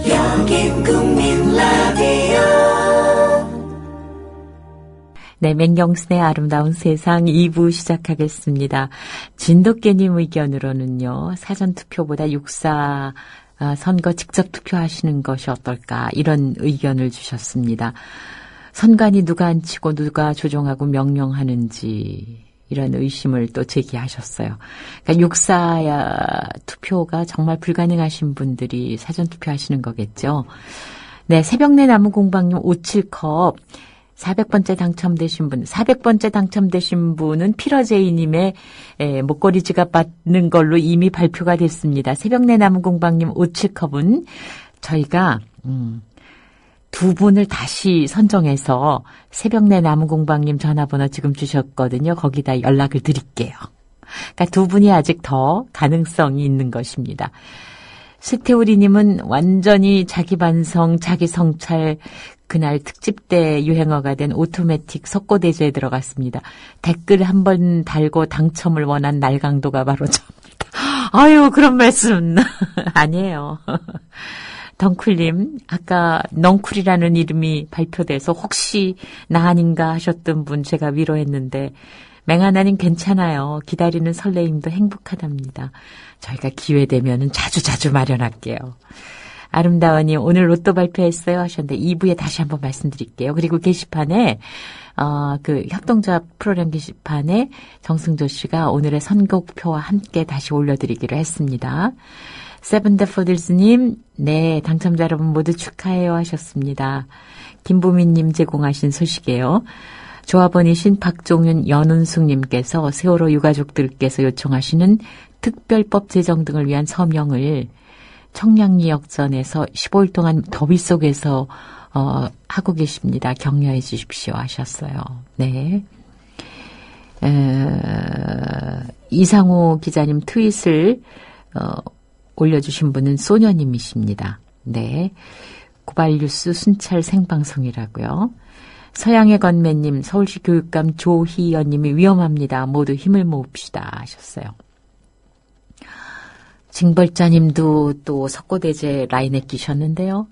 여긴 국민 라디오. 네, 맹경순의 아름다운 세상 2부 시작하겠습니다. 진돗개님 의견으로는요, 사전투표보다 육사 선거 직접 투표하시는 것이 어떨까, 이런 의견을 주셨습니다. 선관위 누가 앉히고 누가 조종하고 명령하는지, 이런 의심을 또 제기하셨어요. 그러니까 육사 투표가 정말 불가능하신 분들이 사전투표하시는 거겠죠. 네, 새벽내 나무공방님 57컵 400번째 당첨되신 분, 400번째 당첨되신 분은 피러제이님의 목걸이 지갑 받는 걸로 이미 발표가 됐습니다. 새벽내 나무공방님 57컵은 저희가 두 분을 다시 선정해서 새벽내 나무공방님 전화번호 지금 주셨거든요. 거기다 연락을 드릴게요. 그러니까 두 분이 아직 더 가능성이 있는 것입니다. 스테우리님은 완전히 자기 반성, 자기 성찰, 그날 특집 때 유행어가 된 오토매틱 석고대죄에 들어갔습니다. 댓글 한번 달고 당첨을 원한 날강도가 바로 저입니다. 아유, 그런 말씀 아니에요. 덩쿨님, 아까 넝쿨이라는 이름이 발표돼서 혹시 나 아닌가 하셨던 분 제가 위로했는데, 맹하나님 괜찮아요. 기다리는 설레임도 행복하답니다. 저희가 기회되면은 자주 마련할게요. 아름다워님, 오늘 로또 발표했어요 하셨는데 2부에 다시 한번 말씀드릴게요. 그리고 게시판에 그 협동조합 프로그램 게시판에 정승조 씨가 오늘의 선곡표와 함께 다시 올려드리기로 했습니다. 세븐데포들스님, 네, 당첨자 여러분 모두 축하해요 하셨습니다. 김보민님 제공하신 소식이에요. 조합원이신 박종윤 연운숙님께서 세월호 유가족들께서 요청하시는 특별법 제정 등을 위한 서명을 청량리 역전에서 15일 동안 더위 속에서 하고 계십니다. 격려해 주십시오 하셨어요. 네. 이상호 기자님 트윗을 올려주신 분은 소녀님이십니다. 네. 고발뉴스 순찰 생방송이라고요. 서양의 건매님, 서울시 교육감 조희연님이 위험합니다. 모두 힘을 모읍시다 하셨어요. 징벌자님도 또 석고대제 라인에 끼셨는데요.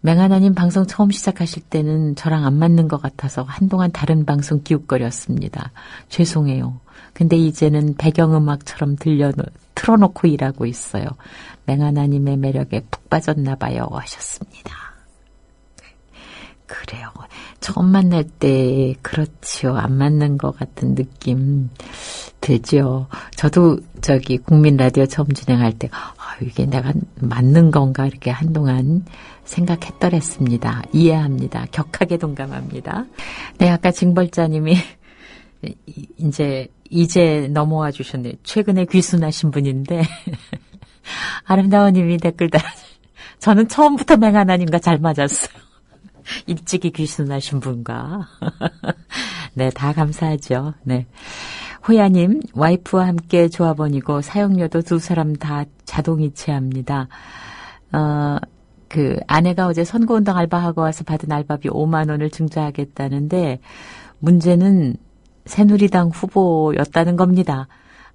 맹하나님 방송 처음 시작하실 때는 저랑 안 맞는 것 같아서 한동안 다른 방송 기웃거렸습니다. 죄송해요. 근데 이제는 배경음악처럼 틀어놓고 일하고 있어요. 맹하나님의 매력에 푹 빠졌나 봐요 하셨습니다. 그래요. 처음 만날 때 그렇지요. 안 맞는 것 같은 느낌 들죠. 저도 국민 라디오 처음 진행할 때 이게 내가 맞는 건가 이렇게 한동안 생각했더랬습니다. 이해합니다. 격하게 동감합니다. 네, 아까 징벌자님이 이제 넘어와 주셨네요. 최근에 귀순하신 분인데 아름다워님이 댓글 달아주셨어요. 저는 처음부터 맹하나님과 잘 맞았어요. 일찍이 귀순하신 분과. 네, 다 감사하죠. 네. 호야님, 와이프와 함께 조합원이고 사용료도 두 사람 다 자동이체합니다. 아내가 어제 선거운동 알바하고 와서 받은 알바비 5만 원을 증자하겠다는데 문제는 새누리당 후보였다는 겁니다.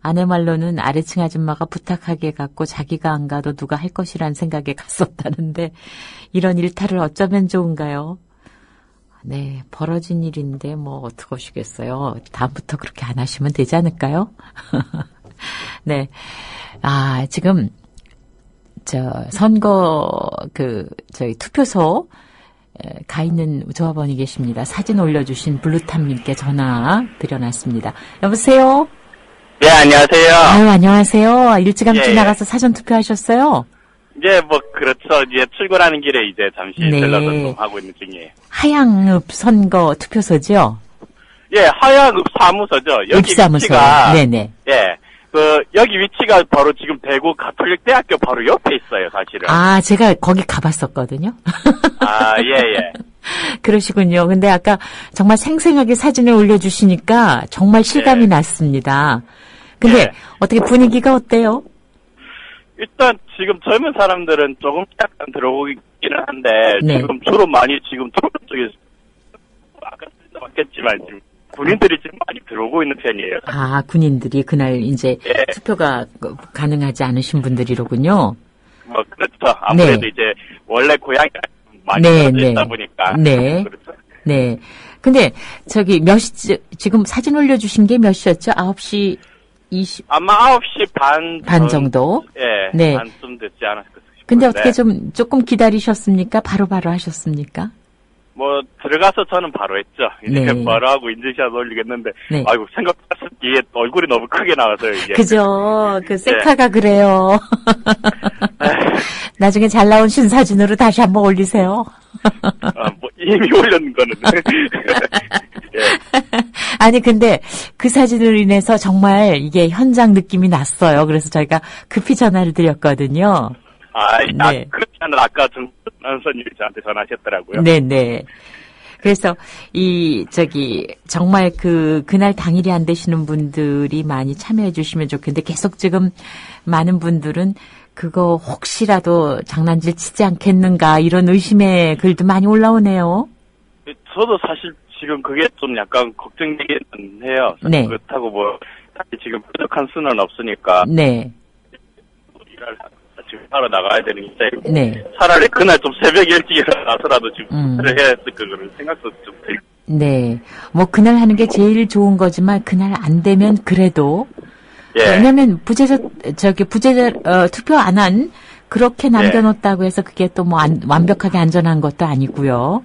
아내 말로는 아래층 아줌마가 부탁하게 갔고 자기가 안 가도 누가 할 것이란 생각에 갔었다는데 이런 일탈을 어쩌면 좋은가요? 네, 벌어진 일인데 뭐 어떡하시겠어요. 다음부터 그렇게 안 하시면 되지 않을까요? 네. 지금 선거 저희 투표소 가 있는 조합원이 계십니다. 사진 올려주신 블루탐님께 전화 드려놨습니다. 여보세요? 네, 안녕하세요. 아유, 안녕하세요. 일찌감치 예. 나가서 사전 투표하셨어요? 이제 그렇죠. 이제 출근하는 길에 이제 잠시 네. 들러서 좀 하고 있는 중이에요. 하양읍 선거 투표소죠? 예, 하양읍 사무소죠. 여기 읍사무소. 위치가. 네네. 예. 여기 위치가 바로 지금 대구 가톨릭대학교 바로 옆에 있어요, 사실은. 제가 거기 가봤었거든요. 예. 그러시군요. 근데 아까 정말 생생하게 사진을 올려주시니까 정말 실감이 예. 났습니다. 근데 예. 어떻게 분위기가 어때요? 일단 지금 젊은 사람들은 조금 약간 들어오기는 한데, 네. 지금 주로 많이 지금 트롯 쪽에서, 아까 맞겠지만 지금 군인들이 지금 많이 들어오고 있는 편이에요. 군인들이 그날 이제 예. 투표가 가능하지 않으신 분들이로군요. 그렇죠. 아무래도 네. 이제 원래 고향이 많이 네, 떨어져 네. 있다 보니까. 네. 그렇죠. 네. 근데 저기 지금 사진 올려주신 게 몇 시였죠? 9시 20, 아마 9시 반 정도? 예. 네. 반쯤 됐지 않았을까 싶은데. 근데 어떻게 조금 기다리셨습니까? 바로바로 하셨습니까? 뭐 들어가서 저는 바로 했죠. 이제 네. 바로 하고 인증샷 올리겠는데 네. 아이고 생각보다 이게 얼굴이 너무 크게 나와서요 이게. 그죠. 그 셀카가 그래요. 나중에 잘 나오신 사진으로 다시 한번 올리세요. 뭐 이미 올렸는 거는. 예. 아니, 근데 그 사진으로 인해서 정말 이게 현장 느낌이 났어요. 그래서 저희가 급히 전화를 드렸거든요. 네. 그렇지 않은 아까 정선님이 저한테 전화하셨더라고요. 네네. 그래서 정말 그날 당일이 안 되시는 분들이 많이 참여해 주시면 좋겠는데 계속 지금 많은 분들은 그거 혹시라도 장난질 치지 않겠는가 이런 의심의 글도 많이 올라오네요. 저도 사실 지금 그게 좀 약간 걱정되기는 해요. 네. 그렇다고 뭐 딱히 지금 부족한 수는 없으니까 네. 일을 지금 하러 나가야 되는 입장이고 네. 차라리 그날 좀 새벽 일찍 일어나서라도 지금 일을 해야 했을 그런 생각도 좀 들고. 네. 뭐 그날 하는 게 제일 좋은 거지만 그날 안 되면 그래도 예. 왜냐면 투표 안 한 그렇게 남겨놓았다고 해서 그게 또 뭐 완벽하게 안전한 것도 아니고요.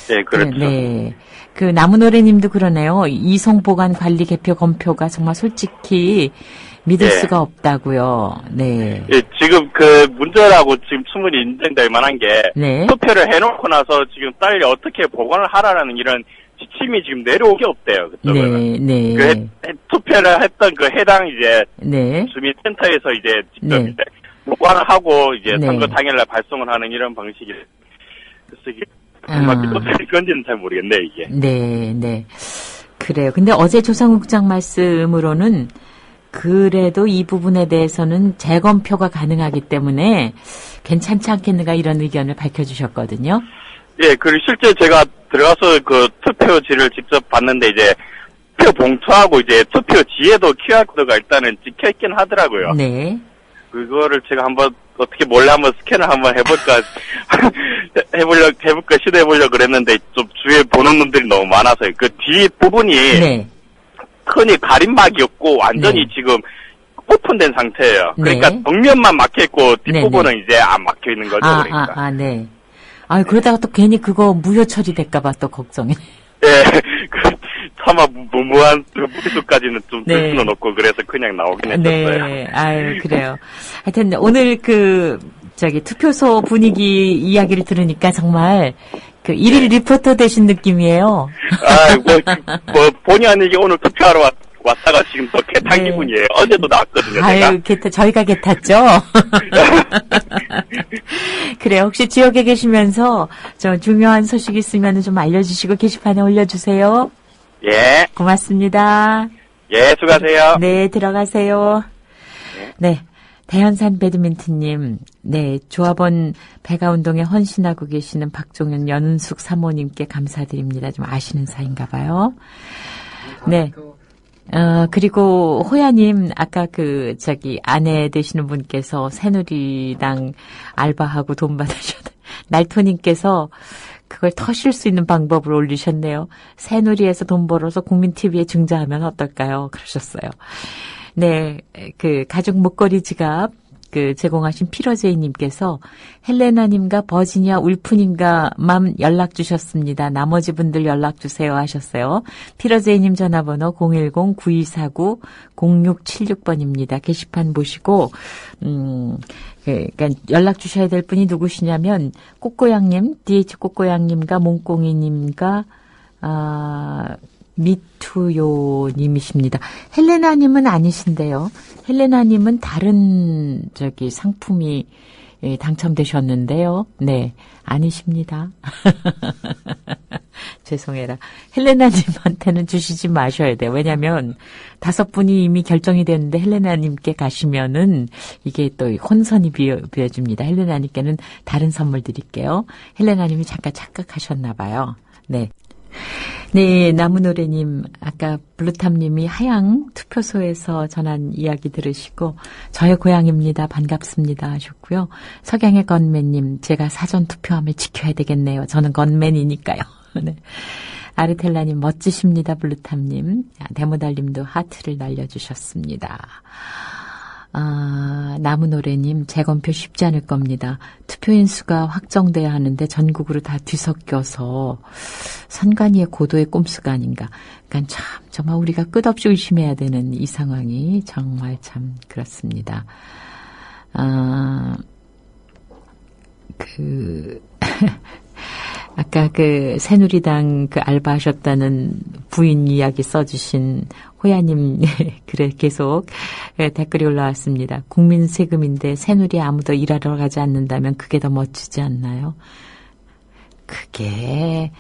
네, 그렇죠. 네. 그 나무노래님도 그러네요. 이송보관 관리 개표 검표가 정말 솔직히 믿을 예. 수가 없다고요. 네. 예, 지금 그 문제라고 지금 충분히 인정될 만한 게 네. 투표를 해놓고 나서 지금 빨리 어떻게 보관을 하라는 이런 지침이 지금 내려오게 없대요. 그쪽은. 네. 네. 그 투표를 했던 그 해당 이제 네. 주민센터에서 이제 직접 네. 이제 보관을 하고 이제 네. 선거 당일날 발송을 하는 이런 방식이 그래서 이게 정말 어떻게 건지는 잘 모르겠네 이게. 네, 네. 그래요. 근데 어제 조상국장 말씀으로는 그래도 이 부분에 대해서는 재검표가 가능하기 때문에 괜찮지 않겠는가 이런 의견을 밝혀주셨거든요. 예, 그리고 실제 제가 들어가서 그 투표지를 직접 봤는데 이제 투표 봉투하고 이제 투표지에도 QR코드가 일단은 찍혀있긴 하더라고요. 네. 그거를 제가 한번 어떻게 몰래 한번 스캔을 한번 해볼까 시도해보려 그랬는데 좀 주위에 보는 놈들이 너무 많아서요. 그 뒤 부분이 네. 흔히 가림막이었고 완전히 네. 지금 오픈된 상태예요. 그러니까 네. 정면만 막혀있고 뒷부분은 네. 이제 안 막혀있는 거죠. 그러니까. 네. 아, 그러다가 또 괜히 그거 무효 처리될까봐 또 걱정이. 예, 차마 무모한 무리수까지는 좀 들 네. 수는 없고 그래서 그냥 나오긴 했었어요. 네. 아유, 그래요. 하여튼 오늘 투표소 분위기 이야기를 들으니까 정말 그 일일 리포터 되신 느낌이에요. 뭐 본의 아니게 오늘 투표하러 왔다가 지금 또 개탄 네. 기분이에요. 어제도 나왔거든요, 제가. 아유, 저희가 개탔죠? 그래요. 혹시 지역에 계시면서 중요한 소식 있으면 좀 알려주시고 게시판에 올려주세요. 예, 고맙습니다. 예, 수고하세요. 네, 들어가세요. 네. 대현산 배드민턴님, 네, 조합원 배가운동에 헌신하고 계시는 박종현 연은숙 사모님께 감사드립니다. 좀 아시는 사이인가 봐요. 네. 그리고 호야님, 아까 아내 되시는 분께서 새누리당 알바하고 돈 받으셨다. 날토님께서 그걸 터실 수 있는 방법을 올리셨네요. 새누리에서 돈 벌어서 국민TV에 증자하면 어떨까요? 그러셨어요. 네, 가죽 목걸이 지갑, 제공하신 피러제이님께서 헬레나님과 버지니아 울프님과만 연락 주셨습니다. 나머지 분들 연락 주세요 하셨어요. 피러제이님 전화번호 010-9249-0676번입니다. 게시판 보시고, 그러니까 연락 주셔야 될 분이 누구시냐면, 꼬꼬양님, DH 꼬꼬양님과 몽꽁이님과, 미투요님이십니다. 헬레나님은 아니신데요. 헬레나님은 다른 상품이 당첨되셨는데요. 네, 아니십니다. 죄송해라. 헬레나님한테는 주시지 마셔야 돼요. 왜냐면 5분이 이미 결정이 됐는데 헬레나님께 가시면은 이게 또 혼선이 비어집니다. 헬레나님께는 다른 선물 드릴게요. 헬레나님이 잠깐 착각하셨나 봐요. 네. 네, 나무노래님, 아까 블루탑님이 하양 투표소에서 전한 이야기 들으시고 저의 고향입니다. 반갑습니다 하셨고요. 석양의 건맨님, 제가 사전 투표함을 지켜야 되겠네요. 저는 건맨이니까요. 네. 아르텔라님, 멋지십니다. 블루탑님, 데모달님도 하트를 날려주셨습니다. 나무노래님, 재검표 쉽지 않을 겁니다. 투표인 수가 확정돼야 하는데 전국으로 다 뒤섞여서 선관위의 고도의 꼼수가 아닌가. 그러니까 참 정말 우리가 끝없이 의심해야 되는 이 상황이 정말 참 그렇습니다. 아까 새누리당 알바하셨다는 부인 이야기 써주신 호야님, 그래, 계속 댓글이 올라왔습니다. 국민 세금인데 새누리 아무도 일하러 가지 않는다면 그게 더 멋지지 않나요? 그게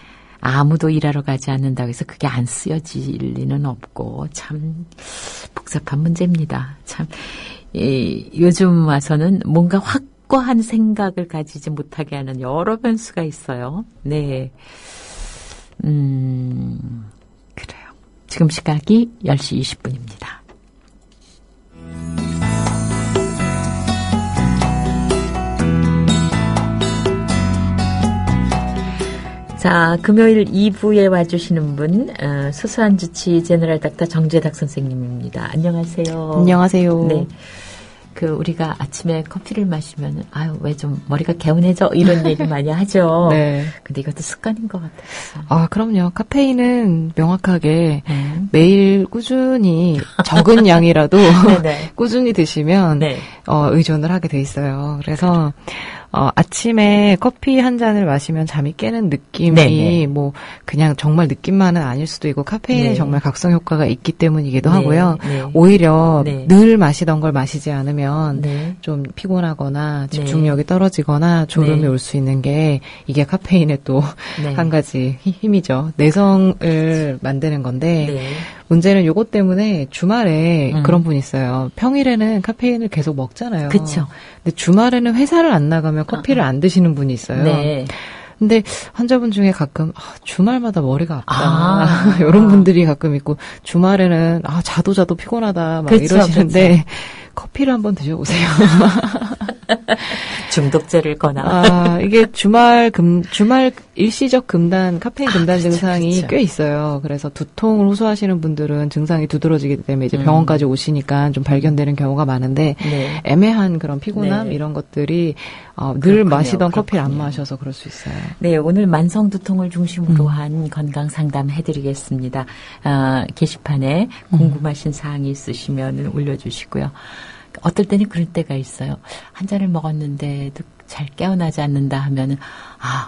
아무도 일하러 가지 않는다고 해서 그게 안 쓰여질 리는 없고 참 복잡한 문제입니다. 참, 요즘 와서는 뭔가 확고한 생각을 가지지 못하게 하는 여러 변수가 있어요. 네. 그래요. 지금 시각이 10시 20분입니다. 자, 금요일 2부에 와주시는 분, 소소한 주치 제너럴 닥터 정재닥 선생님입니다. 안녕하세요. 안녕하세요. 네. 우리가 아침에 커피를 마시면, 왜 좀 머리가 개운해져? 이런 얘기 많이 하죠. 네. 근데 이것도 습관인 것 같아요. 그럼요. 카페인은 명확하게 매일 꾸준히 적은 양이라도 꾸준히 드시면, 네. 의존을 하게 돼 있어요. 그래서, 아침에 커피 한 잔을 마시면 잠이 깨는 느낌이 네네. 그냥 정말 느낌만은 아닐 수도 있고 카페인에 네. 정말 각성 효과가 있기 때문이기도 네. 하고요. 네. 오히려 네. 늘 마시던 걸 마시지 않으면 네. 좀 피곤하거나 집중력이 떨어지거나 졸음이 네. 올 수 있는 게 이게 카페인의 또 한 네. 가지 힘이죠. 내성을 만드는 건데 네. 문제는 요것 때문에 주말에 그런 분이 있어요. 평일에는 카페인을 계속 먹잖아요. 그쵸. 근데 주말에는 회사를 안 나가면 커피를 안 드시는 분이 있어요. 네. 근데 환자분 중에 가끔 주말마다 머리가 아프다 이런 분들이 가끔 있고 주말에는 자도 피곤하다 막 그쵸, 이러시는데 그쵸. 커피를 한번 드셔보세요. 중독제를 거나. 이게 주말 일시적 카페인 금단 그쵸, 증상이 그쵸. 꽤 있어요. 그래서 두통을 호소하시는 분들은 증상이 두드러지기 때문에 이제 병원까지 오시니까 좀 발견되는 경우가 많은데 네. 애매한 그런 피곤함 네. 이런 것들이 늘 그렇군요, 마시던 커피를 안 그렇군요. 마셔서 그럴 수 있어요. 네, 오늘 만성 두통을 중심으로 한 건강 상담 해드리겠습니다. 게시판에 궁금하신 사항이 있으시면 올려주시고요. 어떨 때는 그럴 때가 있어요. 한 잔을 먹었는데도 잘 깨어나지 않는다 하면은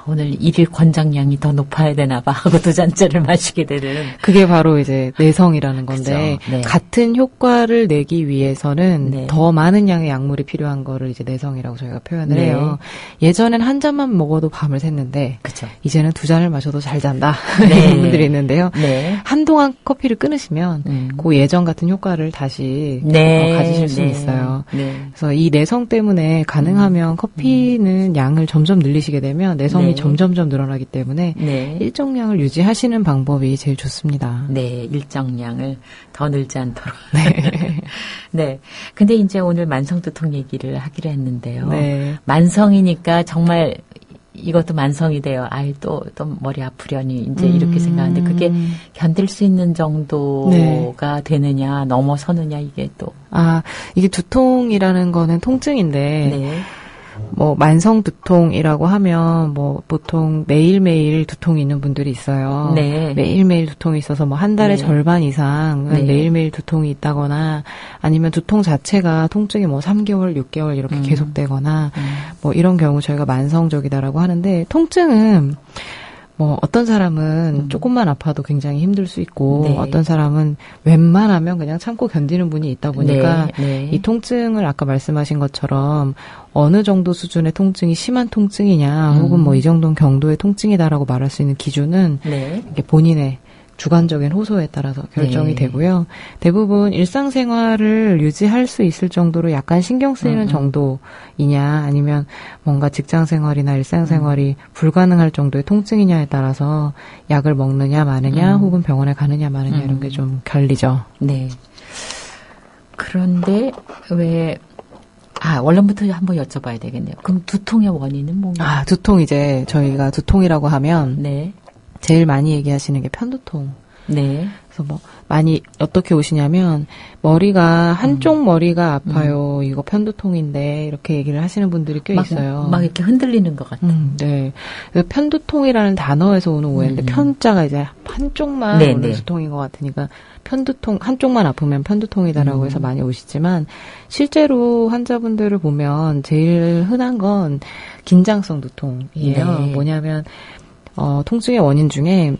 오늘 일일 권장량이 더 높아야 되나 봐 하고 두 잔째를 마시게 되는. 그게 바로 이제 내성이라는 건데 그죠. 네. 같은 효과를 내기 위해서는 네. 더 많은 양의 약물이 필요한 거를 이제 내성이라고 저희가 표현을 네. 해요. 예전엔 한 잔만 먹어도 밤을 샜는데 그죠. 이제는 두 잔을 마셔도 잘 잔다 네. 이런 분들이 있는데요. 네. 한동안 커피를 끊으시면 그 예전 같은 효과를 다시 네. 가지실 수 네. 있어요. 네. 그래서 이 내성 때문에 가능하면 커피는 양을 점점 늘리시게 되면 내성이 네. 점점점 늘어나기 때문에 네. 일정량을 유지하시는 방법이 제일 좋습니다. 네, 일정량을 더 늘지 않도록. 네. 네. 근데 이제 오늘 만성두통 얘기를 하기로 했는데요. 네. 만성이니까 정말 이것도 만성이 돼요. 또 머리 아프려니 이제 이렇게 생각하는데 그게 견딜 수 있는 정도가 되느냐, 넘어서느냐 이게 또. 이게 두통이라는 거는 통증인데 네. 만성 두통이라고 하면 보통 매일매일 두통이 있는 분들이 있어요. 네. 매일매일 두통이 있어서 한 달에 네. 절반 이상 네. 매일매일 두통이 있다거나 아니면 두통 자체가 통증이 3개월, 6개월 이렇게 계속되거나 이런 경우 저희가 만성적이다라고 하는데 통증은 어떤 사람은 조금만 아파도 굉장히 힘들 수 있고 네. 어떤 사람은 웬만하면 그냥 참고 견디는 분이 있다 보니까 네. 이 통증을 아까 말씀하신 것처럼 어느 정도 수준의 통증이 심한 통증이냐 혹은 이 정도는 경도의 통증이다라고 말할 수 있는 기준은 네. 이게 본인의 주관적인 호소에 따라서 결정이 네. 되고요. 대부분 일상생활을 유지할 수 있을 정도로 약간 신경 쓰이는 정도이냐 아니면 뭔가 직장생활이나 일상생활이 불가능할 정도의 통증이냐에 따라서 약을 먹느냐 마느냐 혹은 병원에 가느냐 마느냐 이런 게 좀 결리죠. 네. 그런데 원래부터 한번 여쭤봐야 되겠네요. 그럼 두통의 원인은 뭔가요? 두통 이제 저희가 두통이라고 하면 네. 제일 많이 얘기하시는 게 편두통. 네. 그래서 뭐 많이 어떻게 오시냐면 머리가 한쪽 머리가 아파요. 이거 편두통인데 이렇게 얘기를 하시는 분들이 꽤 있어요. 막 이렇게 흔들리는 것 같아요. 네. 그래서 편두통이라는 단어에서 오는 오해인데 편자가 이제 한쪽만 네, 오는 네. 두통인 것 같으니까 편두통 한쪽만 아프면 편두통이다라고 해서 많이 오시지만 실제로 환자분들을 보면 제일 흔한 건 긴장성 두통이에요. 네. 뭐냐면 통증의 원인 중에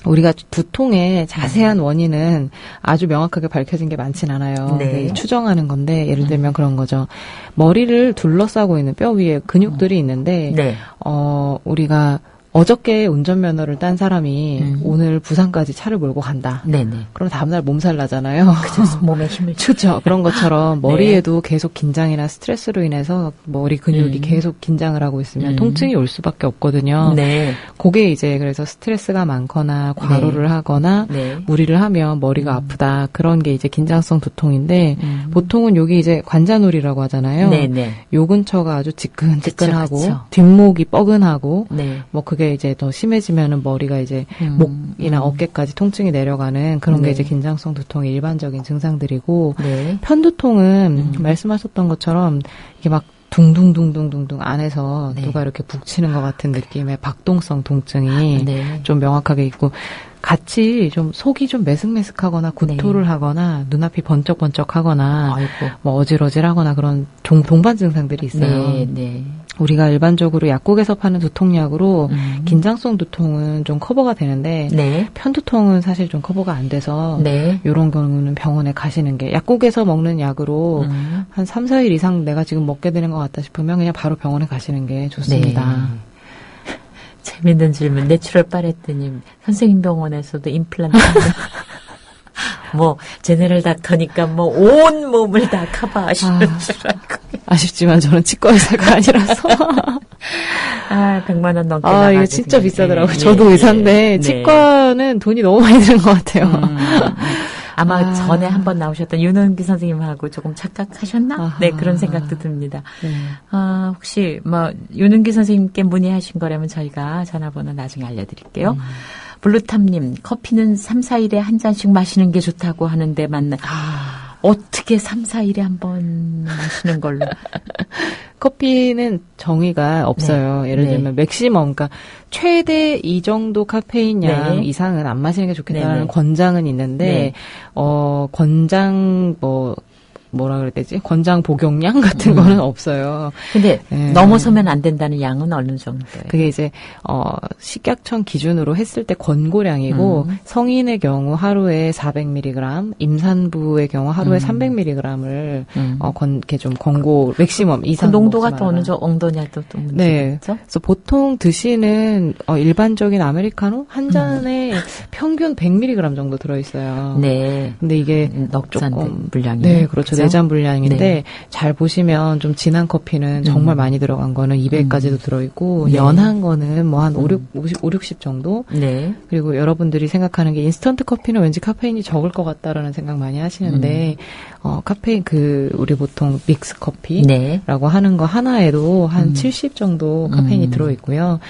우리가 두통의 자세한 원인은 아주 명확하게 밝혀진 게 많진 않아요. 네. 추정하는 건데 예를 들면 그런 거죠. 머리를 둘러싸고 있는 뼈 위에 근육들이 있는데 네. 우리가 어저께 운전면허를 딴 사람이 오늘 부산까지 차를 몰고 간다. 네네. 그럼 다음날 몸살 나잖아요. 그래서 몸에 힘을 그렇죠. 그런 것처럼 머리에도 계속 긴장이나 스트레스로 인해서 머리 근육이 계속 긴장을 하고 있으면 통증이 올 수밖에 없거든요. 네. 그게 이제 그래서 스트레스가 많거나 과로를 하거나 네. 무리를 하면 머리가 아프다. 그런 게 이제 긴장성 두통인데 보통은 여기 이제 관자놀이라고 하잖아요. 네네. 요 근처가 아주 지끈지끈하고 그쵸. 뒷목이 뻐근하고 네. 뭐 그게 이제 더 심해지면은 머리가 이제 목이나 어깨까지 통증이 내려가는 그런 게 네. 이제 긴장성 두통의 일반적인 증상들이고 네. 편두통은 말씀하셨던 것처럼 이게 막 둥둥둥둥둥둥 안에서 네. 누가 이렇게 북치는 것 같은 느낌의 박동성 통증이 네. 좀 명확하게 있고 같이 좀 속이 좀 메슥메슥하거나 구토를 하거나 눈앞이 번쩍번쩍하거나 아이고. 뭐 어질어질하거나 그런 동반 증상들이 있어요. 네. 네. 우리가 일반적으로 약국에서 파는 두통약으로 긴장성 두통은 좀 커버가 되는데 네. 편두통은 사실 좀 커버가 안 돼서 네. 이런 경우는 병원에 가시는 게 약국에서 먹는 약으로 한 3, 4일 이상 내가 지금 먹게 되는 것 같다 싶으면 그냥 바로 병원에 가시는 게 좋습니다. 네. 재밌는 질문. 내추럴 파레트님, 선생님 병원에서도 임플란트 뭐 제네럴 닥터니까 뭐 온 몸을 다 커버하시는 줄 알고. 아쉽지만 저는 치과 의사가 아니라서. 100만 원 넘게 나가거든요. 이거 진짜 비싸더라고요. 예, 저도 예, 의사인데 예. 치과는 돈이 너무 많이 드는 것 같아요. 아마 전에 한번 나오셨던 윤은기 선생님하고 조금 착각하셨나? 아하. 네, 그런 생각도 듭니다. 네. 혹시 윤은기 선생님께 문의하신 거라면 저희가 전화번호 나중에 알려드릴게요. 블루탑님, 커피는 3, 4일에 한 잔씩 마시는 게 좋다고 하는데 맞나? 어떻게 3, 4일에 한 번 마시는 걸로? 커피는 정의가 없어요. 네. 예를 네. 들면 맥시멈, 그러니까 최대 이 정도 카페인 양 네. 이상은 안 마시는 게 좋겠다는 네. 권장은 있는데 네. 권장 뭐라 그래야 되지? 권장 복용량 같은 거는 없어요. 근데 네. 넘어서면 안 된다는 양은 어느 정도예요? 그게 이제 식약청 기준으로 했을 때 권고량이고 성인의 경우 하루에 400mg, 임산부의 경우 하루에 300mg을 이렇게 좀 권고 맥시멈 이상 그 농도가 먹지 또 어느 말아라. 정도냐도 또 네. 문제겠죠? 그래서 보통 드시는 일반적인 아메리카노 한 잔에 평균 100mg 정도 들어있어요. 네. 근데 이게 넉잔 조금 분량이에요. 네, 그렇죠. 내잔 분량인데 네. 잘 보시면 좀 진한 커피는 정말 많이 들어간 거는 200까지도 들어있고 네. 연한 거는 뭐 한 60 정도. 네. 그리고 여러분들이 생각하는 게 인스턴트 커피는 왠지 카페인이 적을 것 같다라는 생각 많이 하시는데 카페인 우리 보통 믹스 커피 네. 라고 하는 거 하나에도 한 70 정도 카페인이 들어있고요.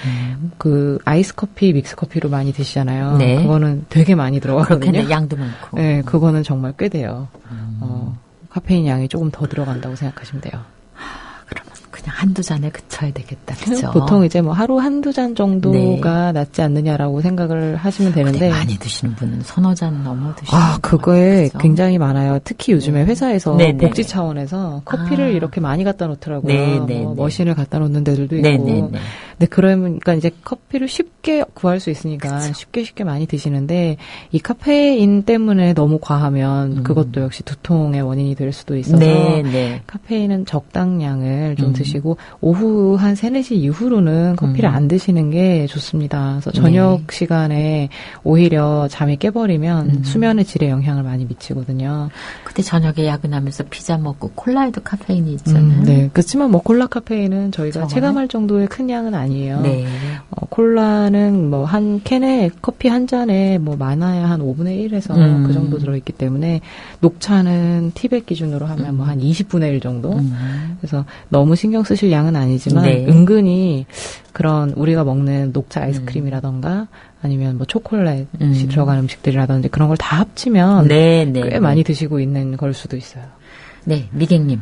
그 아이스 커피, 믹스 커피로 많이 드시잖아요. 네. 그거는 되게 많이 들어가거든요. 그렇겠네. 양도 많고. 네, 그거는 정말 꽤 돼요. 카페인 양이 조금 더 들어간다고 생각하시면 돼요. 그러면 그냥 한두 잔에 그쳐야 되겠다. 그죠? 보통 이제 뭐 하루 한두 잔 정도가 낫지 않느냐라고 생각을 하시면 되는데. 근데 많이 드시는 분은 서너 잔 넘어 드시는 그거에 그죠? 굉장히 많아요. 특히 요즘에 회사에서 네네. 복지 차원에서 커피를 이렇게 많이 갖다 놓더라고요. 네네. 뭐 머신을 갖다 놓는 데들도 있고. 네네네. 네, 그러니까 이제 커피를 쉽게 구할 수 있으니까 쉽게 많이 드시는데 이 카페인 때문에 너무 과하면 그것도 역시 두통의 원인이 될 수도 있어서 네. 카페인은 적당량을 좀 드시고 오후 한 3, 4시 이후로는 커피를 안 드시는 게 좋습니다. 그래서 저녁 시간에 오히려 잠이 깨버리면 수면의 질에 영향을 많이 미치거든요. 그때 저녁에 야근하면서 피자 먹고 콜라에도 카페인이 있잖아요. 네. 그렇지만 뭐 콜라 카페인은 저희가 정말? 체감할 정도의 큰 양은 아니에요. 네. 콜라는 뭐 한 캔에 커피 한 잔에 뭐 많아야 한 5분의 1에서 그 정도 들어있기 때문에 녹차는 티백 기준으로 하면 뭐 한 20분의 1 정도. 그래서 너무 신경 쓰실 양은 아니지만 네. 은근히 그런 우리가 먹는 녹차 아이스크림이라던가 아니면 뭐 초콜릿이 들어간 음식들이라든지 그런 걸 다 합치면 네. 꽤 많이 드시고 있는 걸 수도 있어요. 네, 미객님.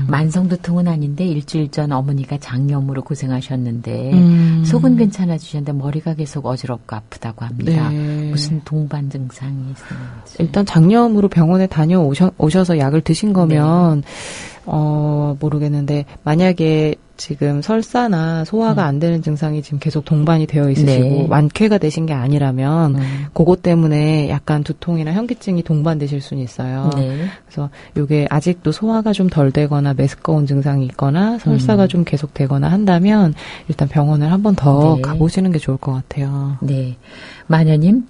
만성두통은 아닌데 일주일 전 어머니가 장염으로 고생하셨는데 속은 괜찮아지셨는데 머리가 계속 어지럽고 아프다고 합니다. 네. 무슨 동반 증상이 있었는지. 일단 장염으로 병원에 다녀오셔서 약을 드신 거면 모르겠는데 만약에 지금 설사나 소화가 안 되는 증상이 지금 계속 동반이 되어 있으시고 네. 완쾌가 되신 게 아니라면 그것 때문에 약간 두통이나 현기증이 동반되실 수는 있어요. 네. 그래서 이게 아직도 소화가 좀 덜 되거나 메스꺼운 증상이 있거나 설사가 좀 계속 되거나 한다면 일단 병원을 한 번 더 네. 가보시는 게 좋을 것 같아요. 네. 마녀님,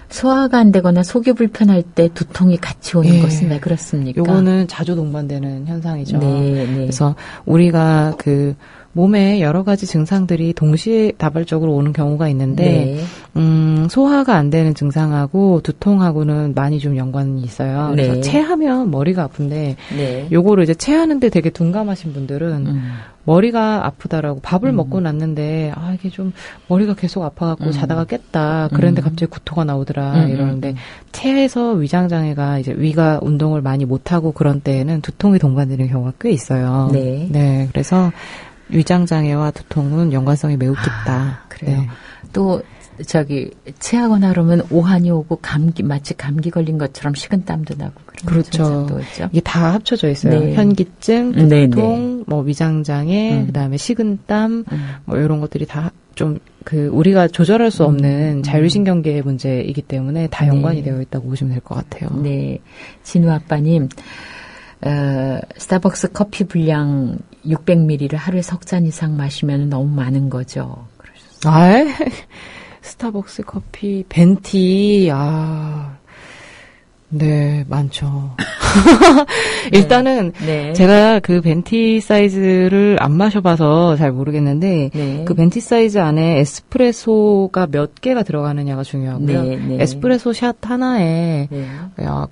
소화가 안 되거나 속이 불편할 때 두통이 같이 오는 예. 것은 왜 그렇습니까? 요거는 자주 동반되는 현상이죠. 네. 그래서 우리가 그 몸에 여러 가지 증상들이 동시에 다발적으로 오는 경우가 있는데 소화가 안 되는 증상하고 두통하고는 많이 좀 연관이 있어요. 그래서 네. 체하면 머리가 아픈데 네. 요거를 이제 체하는데 되게 둔감하신 분들은 머리가 아프다라고 밥을 먹고 났는데 이게 좀 머리가 계속 아파갖고 자다가 깼다. 그런데 갑자기 구토가 나오더라 이러는데 체해서 위장장애가 이제 위가 운동을 많이 못하고 그런 때에는 두통이 동반되는 경우가 꽤 있어요. 네. 그래서 위장장애와 두통은 연관성이 매우 깊다. 그래요. 네. 또 체하거나 그러면 오한이 오고 마치 감기 걸린 것처럼 식은땀도 나고 그런 그렇죠. 증상도 있죠. 이게 다 합쳐져 있어요. 네. 현기증, 네, 두통, 뭐 위장장애, 그다음에 식은땀, 뭐 이런 것들이 다 좀 우리가 조절할 수 없는 자율신경계의 문제이기 때문에 다 연관이 되어 있다고 보시면 될 것 같아요. 네. 진우 아빠님, 스타벅스 커피 분량 600ml를 하루에 석 잔 이상 마시면 너무 많은 거죠. 스타벅스 커피, 벤티, 네, 많죠. 일단은 네. 제가 그 벤티 사이즈를 안 마셔봐서 잘 모르겠는데 네. 그 벤티 사이즈 안에 에스프레소가 몇 개가 들어가느냐가 중요하고요. 네. 에스프레소 샷 하나에 네.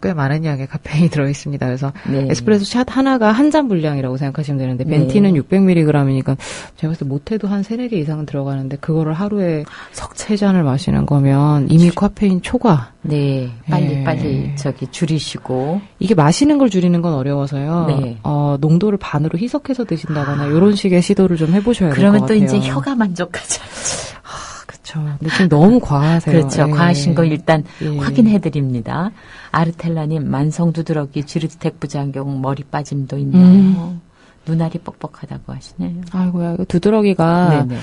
꽤 많은 양의 카페인이 들어있습니다. 그래서 네. 에스프레소 샷 하나가 한 잔 분량이라고 생각하시면 되는데 벤티는 600mg이니까 제가 봤을 때 못해도 한 3-4개 이상은 들어가는데 그거를 하루에 석 3잔을 마시는 거면 이미 카페인 초과. 네. 빨리 줄이시고. 이게 마시는 걸 줄이는 건 어려워서요. 네. 농도를 반으로 희석해서 드신다거나 이런 식의 시도를 좀 해보셔야 될 것 그러면 같아요. 또 이제 혀가 만족하죠. 그렇죠. 근데 지금 너무 과하세요. 그렇죠. 예. 과하신 거 일단 예. 확인해드립니다. 아르텔라님, 만성 두드러기, 지르텍 부작용, 머리 빠짐도 있나요? 눈알이 뻑뻑하다고 하시네요. 아이고야, 이거 두드러기가 네네.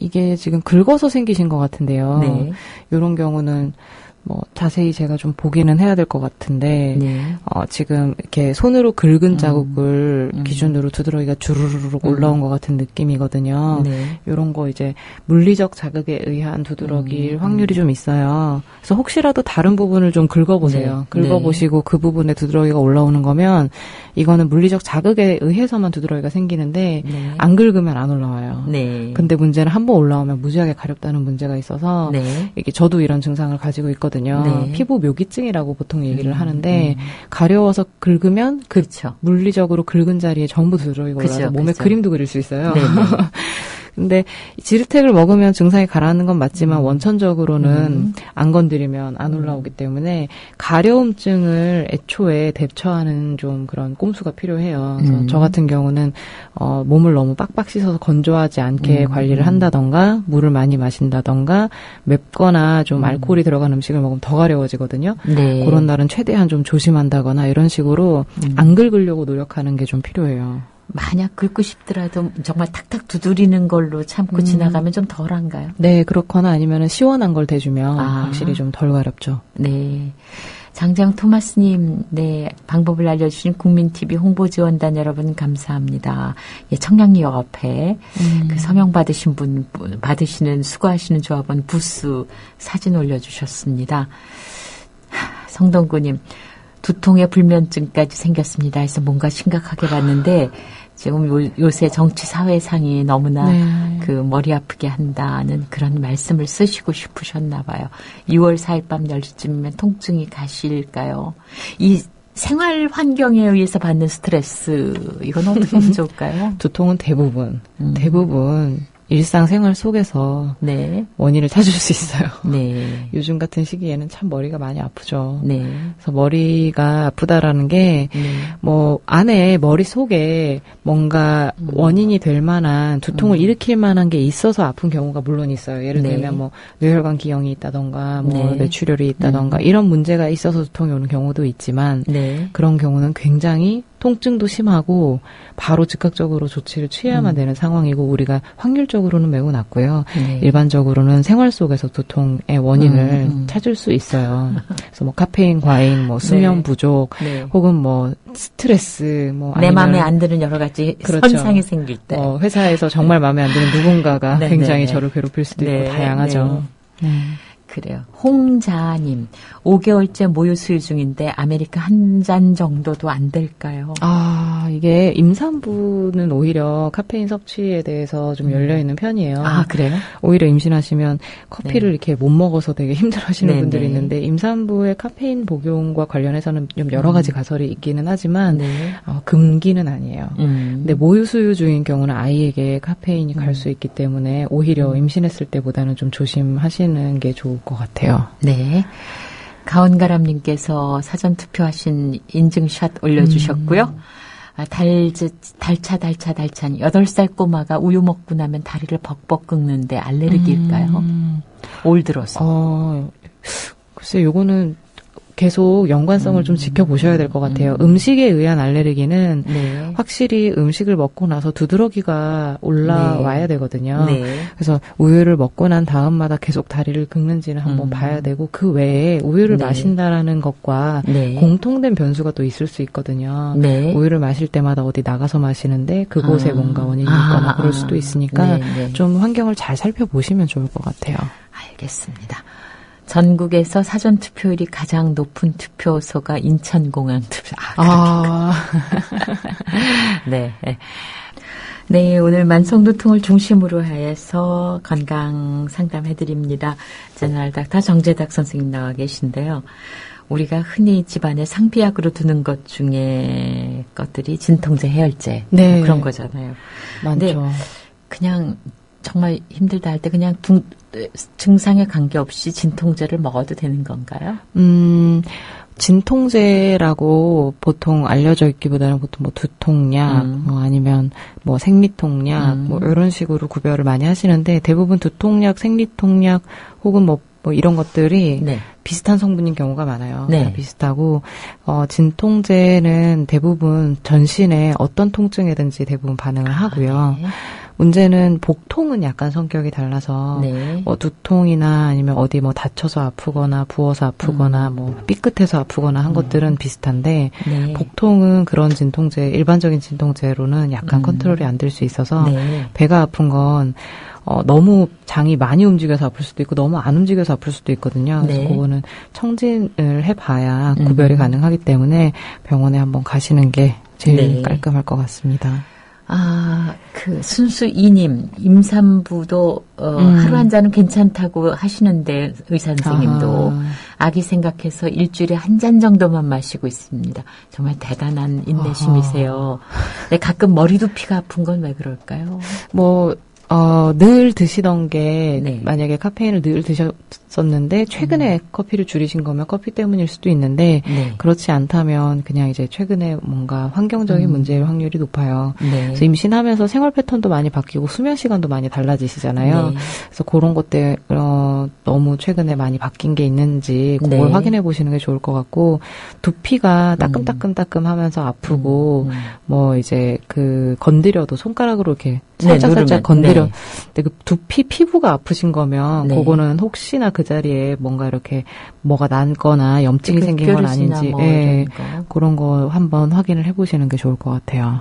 이게 지금 긁어서 생기신 것 같은데요. 네. 이런 경우는 뭐 자세히 제가 좀 보기는 해야 될 것 같은데 네. 지금 이렇게 손으로 긁은 자국을 기준으로 두드러기가 주르르륵 올라온 것 같은 느낌이거든요. 네. 이런 거 이제 물리적 자극에 의한 두드러기일 확률이 좀 있어요. 그래서 혹시라도 다른 부분을 좀 긁어보세요. 네. 긁어보시고 그 부분에 두드러기가 올라오는 거면 이거는 물리적 자극에 의해서만 두드러기가 생기는데 네. 안 긁으면 안 올라와요. 네. 근데 문제는 한번 올라오면 무지하게 가렵다는 문제가 있어서 네. 이게 저도 이런 증상을 가지고 있거든요. 네. 피부 묘기증이라고 보통 얘기를 하는데 가려워서 긁으면 그렇죠. 물리적으로 긁은 자리에 전부 두드러기가 그죠, 올라서 몸에 그죠. 그림도 그릴 수 있어요. 네. 근데 지르텍을 먹으면 증상이 가라앉는 건 맞지만 원천적으로는 안 건드리면 안 올라오기 때문에 가려움증을 애초에 대처하는 좀 그런 꼼수가 필요해요. 그래서 저 같은 경우는 몸을 너무 빡빡 씻어서 건조하지 않게 관리를 한다던가 물을 많이 마신다던가 맵거나 좀 알코올이 들어간 음식을 먹으면 더 가려워지거든요. 네. 그런 날은 최대한 좀 조심한다거나 이런 식으로 안 긁으려고 노력하는 게 좀 필요해요. 만약 긁고 싶더라도 정말 탁탁 두드리는 걸로 참고 지나가면 좀 덜한가요? 네, 그렇거나 아니면은 시원한 걸 대주면 확실히 좀 덜 가렵죠. 네. 장장 토마스님, 네, 방법을 알려주신 국민TV 홍보지원단 여러분 감사합니다. 예, 청량리역 앞에 그 서명 받으시는 수고하시는 조합원 부스 사진 올려주셨습니다. 성동구님, 두통에 불면증까지 생겼습니다. 해서 뭔가 심각하게 봤는데 지금 요새 정치 사회상이 너무나 그 머리 아프게 한다는 그런 말씀을 쓰시고 싶으셨나 봐요. 2월 4일 밤 10시쯤이면 통증이 가실까요? 이 생활 환경에 의해서 받는 스트레스 이건 어떻게 하면 좋을까요? 두통은 대부분 일상생활 속에서 네. 원인을 찾을 수 있어요. 네. 요즘 같은 시기에는 참 머리가 많이 아프죠. 네. 그래서 머리가 아프다라는 게, 뭐, 안에 머릿속에 뭔가 원인이 될 만한 두통을 일으킬 만한 게 있어서 아픈 경우가 물론 있어요. 예를 들면 뭐, 뇌혈관 기형이 있다던가, 뭐, 뇌출혈이 있다던가, 이런 문제가 있어서 두통이 오는 경우도 있지만, 그런 경우는 굉장히 통증도 심하고 바로 즉각적으로 조치를 취해야만 되는 상황이고 우리가 확률적으로는 매우 낮고요. 일반적으로는 생활 속에서 두통의 원인을 찾을 수 있어요. 그래서 뭐 카페인 과잉, 뭐 수면 부족, 혹은 뭐 스트레스, 뭐 내 마음에 안 드는 여러 가지 그렇죠. 현상이 생길 때, 회사에서 정말 마음에 안 드는 누군가가 굉장히 저를 괴롭힐 수도 있고 다양하죠. 그래요. 홍자님, 5개월째 모유 수유 중인데 아메리카 한 잔 정도도 안 될까요? 이게 임산부는 오히려 카페인 섭취에 대해서 좀 열려있는 편이에요. 그래요? 오히려 임신하시면 커피를 이렇게 못 먹어서 되게 힘들어하시는 분들이 있는데 임산부의 카페인 복용과 관련해서는 좀 여러 가지 가설이 있기는 하지만 금기는 아니에요. 근데 모유 수유 중인 경우는 아이에게 카페인이 갈 수 있기 때문에 오히려 임신했을 때보다는 좀 조심하시는 게 좋을 것 같아요. 네. 가온가람님께서 사전 투표하신 인증샷 올려주셨고요. 달찬 8살 꼬마가 우유 먹고 나면 다리를 벅벅 긁는데 알레르기일까요? 올 들어서. 글쎄 요거는 계속 연관성을 좀 지켜보셔야 될 것 같아요. 음식에 의한 알레르기는 확실히 음식을 먹고 나서 두드러기가 올라와야 되거든요. 그래서 우유를 먹고 난 다음마다 계속 다리를 긁는지는 한번 봐야 되고 그 외에 우유를 마신다라는 것과 공통된 변수가 또 있을 수 있거든요. 우유를 마실 때마다 어디 나가서 마시는데 그곳에 뭔가 원인이 있거나 그럴 수도 있으니까 좀 환경을 잘 살펴보시면 좋을 것 같아요. 알겠습니다. 전국에서 사전투표율이 가장 높은 투표소가 인천공항 투표. 네. 네, 오늘 만성두통을 중심으로 해서 건강 상담해드립니다. 제너럴 닥터 정재닥 선생님 나와 계신데요. 우리가 흔히 집안에 상비약으로 두는 것 중에 것들이 진통제, 해열제 그런 거잖아요. 많죠. 그냥 정말 힘들다 할 때 그냥 증상에 관계없이 진통제를 먹어도 되는 건가요? 진통제라고 보통 알려져 있기보다는 보통 뭐 두통약, 뭐 아니면 뭐 생리통약, 뭐 이런 식으로 구별을 많이 하시는데 대부분 두통약, 생리통약 혹은 뭐 이런 것들이 비슷한 성분인 경우가 많아요. 비슷하고 진통제는 대부분 전신에 어떤 통증이든지 대부분 반응을 하고요. 문제는 복통은 약간 성격이 달라서 뭐 두통이나 아니면 어디 뭐 다쳐서 아프거나 부어서 아프거나 뭐 삐끗해서 아프거나 한 것들은 비슷한데 복통은 그런 진통제 일반적인 진통제로는 약간 컨트롤이 안 될 수 있어서 배가 아픈 건 너무 장이 많이 움직여서 아플 수도 있고 너무 안 움직여서 아플 수도 있거든요. 그래서 그거는 청진을 해봐야 구별이 가능하기 때문에 병원에 한번 가시는 게 제일 깔끔할 것 같습니다. 그 순수 2님 임산부도 하루 한 잔은 괜찮다고 하시는데 의사 선생님도 아기 생각해서 일주일에 한 잔 정도만 마시고 있습니다. 정말 대단한 인내심이세요. 근데 가끔 머리 두피가 아픈 건 왜 그럴까요? 뭐 늘 드시던 게, 네. 만약에 카페인을 늘 드셨었는데, 최근에 커피를 줄이신 거면 커피 때문일 수도 있는데, 네. 그렇지 않다면 그냥 이제 최근에 뭔가 환경적인 문제일 확률이 높아요. 네. 그래서 임신하면서 생활 패턴도 많이 바뀌고 수면 시간도 많이 달라지시잖아요. 네. 그래서 그런 것 때문에 너무 최근에 많이 바뀐 게 있는지 그걸 네. 확인해 보시는 게 좋을 것 같고, 두피가 따끔따끔따끔 하면서 아프고, 뭐 이제 건드려도 손가락으로 이렇게 살짝 누르면, 건드려. 네. 근데 그 두피 피부가 아프신 거면 네. 그거는 혹시나 그 자리에 뭔가 이렇게 뭐가 난거나 염증이 생긴 건 뾰루지나 아닌지 뭐 예, 이런 거. 그런 거 한번 확인을 해보시는 게 좋을 것 같아요.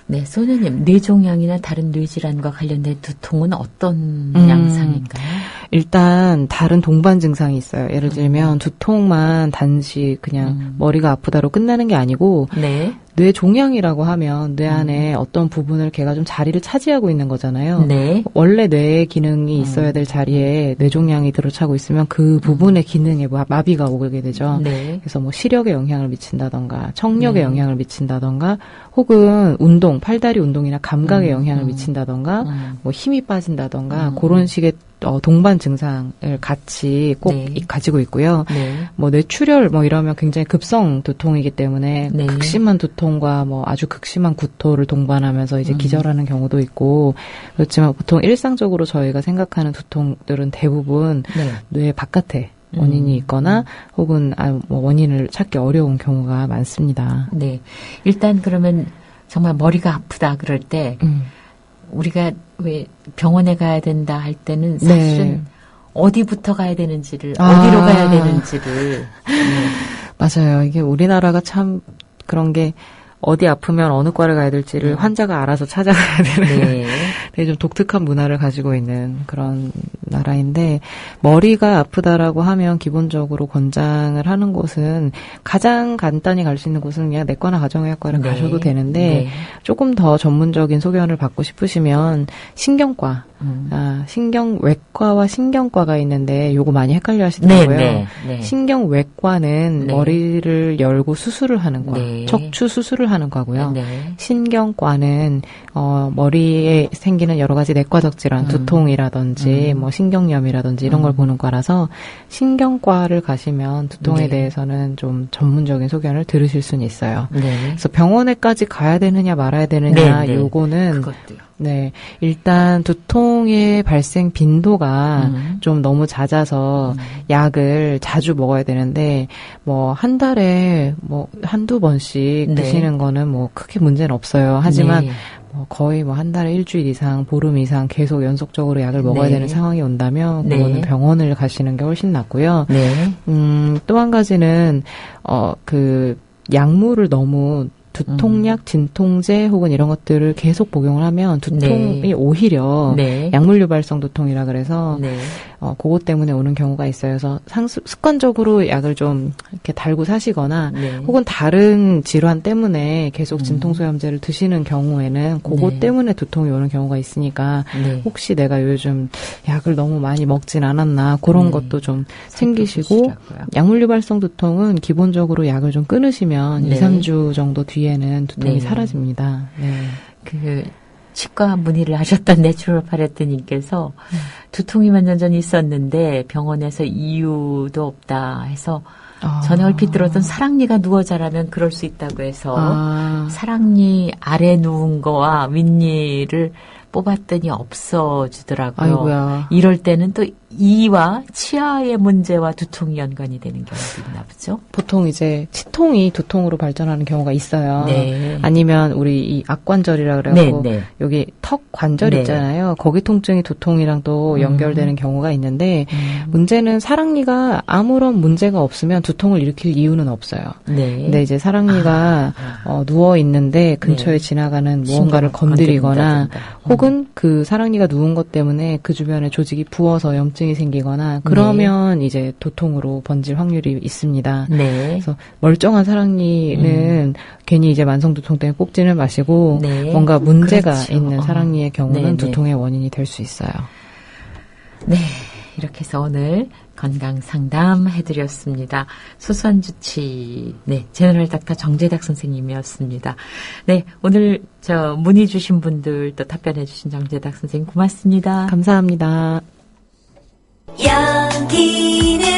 네, 소녀님, 뇌종양이나 다른 뇌질환과 관련된 두통은 어떤 양상인가요? 일단 다른 동반 증상이 있어요. 예를 들면 두통만 단지 그냥 머리가 아프다로 끝나는 게 아니고 네. 뇌종양이라고 하면 뇌 안에 어떤 부분을 걔가 좀 자리를 차지하고 있는 거잖아요. 네. 원래 뇌의 기능이 있어야 될 자리에 뇌종양이 들어차고 있으면 그 부분의 기능에 마비가 오게 되죠. 네. 그래서 뭐 시력에 영향을 미친다던가 청력에 영향을 미친다던가 혹은 운동, 팔다리 운동이나 감각에 영향을 미친다던가 뭐 힘이 빠진다던가 그런 식의 동반 증상을 같이 꼭 네. 가지고 있고요. 네. 뭐 뇌출혈 뭐 이러면 굉장히 급성 두통이기 때문에 네. 극심한 두통과 뭐 아주 극심한 구토를 동반하면서 이제 기절하는 경우도 있고, 그렇지만 보통 일상적으로 저희가 생각하는 두통들은 대부분 네. 뇌 바깥에 원인이 있거나 혹은 뭐 원인을 찾기 어려운 경우가 많습니다. 네. 일단 그러면 정말 머리가 아프다 그럴 때 우리가 왜 병원에 가야 된다 할 때는 사실은 네. 어디부터 가야 되는지를 어디로 가야 되는지를 맞아요. 이게 우리나라가 참 그런 게 어디 아프면 어느 과를 가야 될지를 환자가 알아서 찾아가야 되는 네. 되게 좀 독특한 문화를 가지고 있는 그런 나라인데, 머리가 아프다라고 하면 기본적으로 권장을 하는 곳은 가장 간단히 갈 수 있는 곳은 그냥 내과나 가정의학과를 네. 가셔도 되는데 네. 조금 더 전문적인 소견을 받고 싶으시면 신경과 신경외과와 신경과가 있는데 요거 많이 헷갈려 하시더라고요. 네, 네. 신경외과는 네. 머리를 열고 수술을 하는 과, 네. 척추 수술을 하는 과고요. 네. 신경과는 머리에 생기는 여러 가지 내과적 질환, 두통이라든지 뭐 신경염이라든지 이런 걸 보는 과라서 신경과를 가시면 두통에 네. 대해서는 좀 전문적인 소견을 들으실 수는 있어요. 네. 그래서 병원에까지 가야 되느냐 말아야 되느냐 네, 네. 요거는 그것도요. 네, 일단 두통의 발생 빈도가 좀 너무 잦아서 약을 자주 먹어야 되는데 뭐 한 달에 뭐 한두 번씩 네. 드시는 거는 뭐 크게 문제는 없어요. 하지만 네. 뭐 거의 뭐 한 달에 일주일 이상, 보름 이상 계속 연속적으로 약을 먹어야 네. 되는 상황이 온다면 네. 그거는 병원을 가시는 게 훨씬 낫고요. 네. 또 한 가지는 약물을 너무 두통약, 진통제 혹은 이런 것들을 계속 복용을 하면 두통이 네. 오히려 네. 약물 유발성 두통이라 그래서 네. 그것 때문에 오는 경우가 있어요. 그래서 습관적으로 약을 좀 이렇게 달고 사시거나 네. 혹은 다른 질환 때문에 계속 진통소염제를 드시는 경우에는 그것 네. 때문에 두통이 오는 경우가 있으니까 네. 혹시 내가 요즘 약을 너무 많이 먹진 않았나 그런 네. 것도 좀 챙기시고, 살펴보시라고요. 약물 유발성 두통은 기본적으로 약을 좀 끊으시면 네. 2, 3주 정도 뒤에는 두통이 네. 사라집니다. 네. 치과 문의를 하셨던 내추럴팔레트님께서 두통이 몇 년 전 있었는데 병원에서 이유도 없다 해서 전에 얼핏 들었던 사랑니가 누워 자라면 그럴 수 있다고 해서 사랑니 아래 누운 거와 윗니를 뽑았더니 없어지더라고요. 아이고야. 이럴 때는 또 이와 치아의 문제와 두통이 연관이 되는 경우도 있나 보죠. 보통 이제 치통이 두통으로 발전하는 경우가 있어요. 네. 아니면 우리 이 악관절이라 그래갖고 네, 네. 여기 턱 관절 네. 있잖아요. 거기 통증이 두통이랑 또 연결되는 경우가 있는데 문제는 사랑니가 아무런 문제가 없으면 두통을 일으킬 이유는 없어요. 네. 근데 이제 사랑니가 누워 있는데 근처에 네. 지나가는 무언가를 건드리거나 건드린다든가. 혹은 그 사랑니가 누운 것 때문에 그 주변에 조직이 부어서 염증이 생기거나 그러면 이제 두통으로 번질 확률이 있습니다. 네. 그래서 멀쩡한 사랑니는 괜히 이제 만성 두통 때문에 뽑지는 마시고 네. 뭔가 문제가 그렇죠. 있는 사랑니의 경우는 네, 네. 두통의 원인이 될 수 있어요. 네. 이렇게 해서 오늘 건강 상담 해드렸습니다. 소소한 주치, 네, 제너럴 닥터 정재닥 선생님이었습니다. 네, 오늘 문의 주신 분들 또 답변해주신 정재닥 선생님 고맙습니다. 감사합니다. 여기는